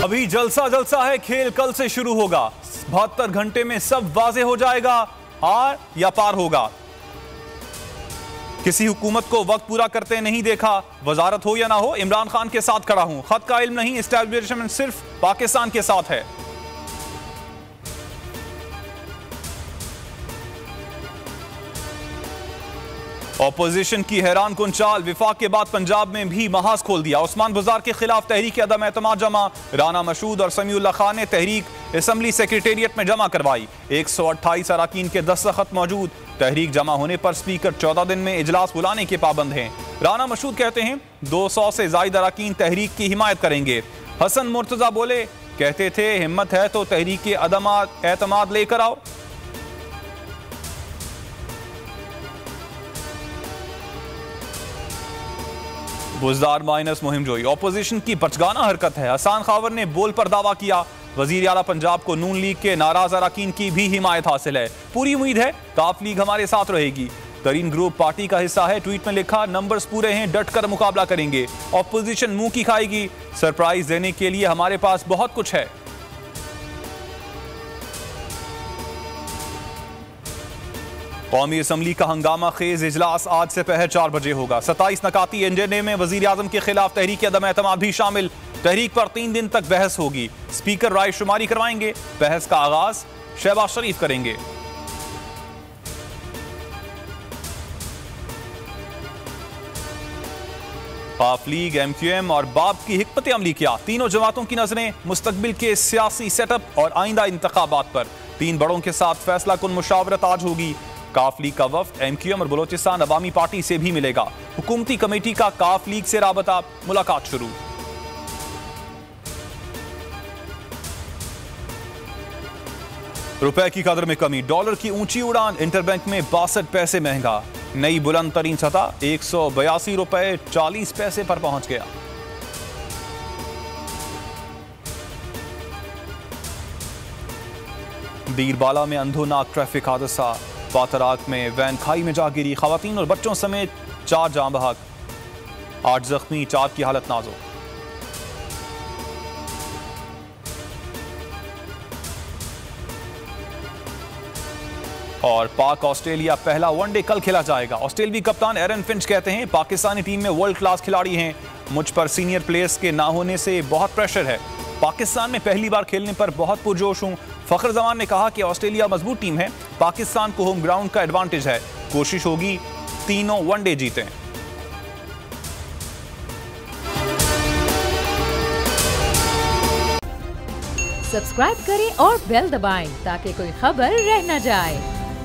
अभी जलसा जलसा है, खेल कल से शुरू होगा। 72 घंटे में सब वाजे हो जाएगा, आर या पार होगा। किसी हुकूमत को वक्त पूरा करते नहीं देखा, वजारत हो या ना हो, इमरान खान के साथ खड़ा हूं। खत का इल्म नहीं, एस्टैब्लिशमेंट सिर्फ पाकिस्तान के साथ है। ऑपोजिशन की हैरान कुन चाल, विफाक के बाद पंजाब में भी महाज खोल दिया। उस्मान बुज़ार के खिलाफ तहरीक अदम एतमाद जमा। राना मशहूद और समीउल्लाह खान ने तहरीक असम्बली सेक्रेटेरिएट में जमा करवाई। 128 अराकीन के दस्तखत मौजूद। तहरीक जमा होने पर स्पीकर 14 दिन में इजलास बुलाने के पाबंद हैं। राना मशहूद कहते हैं 200 से ज्यादा अराकीन तहरीक की हिमायत करेंगे। हसन मुर्तजा बोले, कहते थे हिम्मत है तो तहरीक के अदम एतमाद लेकर आओ। बुज़दार माइनस मुहिम जोई, ऑपोजिशन की बचगाना हरकत है। हसन खावर ने बोल पर दावा किया, वजीर आला पंजाब को नून लीग के नाराज अराकीन की भी हिमायत हासिल है। पूरी उम्मीद है काफ लीग हमारे साथ रहेगी। तरीन ग्रुप पार्टी का हिस्सा है। ट्वीट में लिखा, नंबर्स पूरे हैं, डट कर मुकाबला करेंगे। ऑपोजिशन मुंह की खाएगी, सरप्राइज देने के लिए हमारे पास बहुत कुछ है। कौमी असम्बली का हंगामा खेज इजलास आज से पहर 4 बजे होगा। 27 नकाती एजेंडे में वजीर आजम के खिलाफ तहरीक अदम एतमाद भी शामिल। तहरीक पर 3 दिन तक बहस होगी। स्पीकर राय शुमारी करवाएंगे। बहस का आगाज शहबाज शरीफ करेंगे। काफ लीग, MQM और बाब की हिकमत अमली क्या, तीनों जमातों की नजरें मुस्तकबिल के सियासी सेटअप और आइंदा इंतखाबात पर। 3 बड़ों के साथ फैसला कुन मुशावरत आज होगी। काफ लीग का वफ्द MQM और बलोचिस्तान अवामी पार्टी से भी मिलेगा। हुकूमती कमेटी का काफ लीग से राबता, मुलाकात शुरू। रुपए की कदर में कमी, डॉलर की ऊंची उड़ान, इंटरबैंक में 62 पैसे महंगा। नई बुलंद तरीन सतह 182 रुपए 40 पैसे पर पहुंच गया। बीरबाला में अंधोनाक ट्रैफिक हादसा, पातराक में वैन खाई में जा गिरी। खवातीन और बच्चों समेत 4 जाँ बहक, 8 जख्मी, 4 की हालत नाजुक। और पाक ऑस्ट्रेलिया पहला वनडे कल खेला जाएगा। ऑस्ट्रेलियाई कप्तान एरन फिंच कहते हैं पाकिस्तानी टीम में वर्ल्ड क्लास खिलाड़ी हैं, मुझ पर सीनियर प्लेयर्स के ना होने से बहुत प्रेशर है। पाकिस्तान में पहली बार खेलने पर बहुत पुरजोश हूं। फखर जमान ने कहा कि ऑस्ट्रेलिया मजबूत टीम है, पाकिस्तान को होम ग्राउंड का एडवांटेज है, कोशिश होगी तीनों वनडे जीतें। सब्सक्राइब करें और बेल दबाएं ताकि कोई खबर रह न जाए।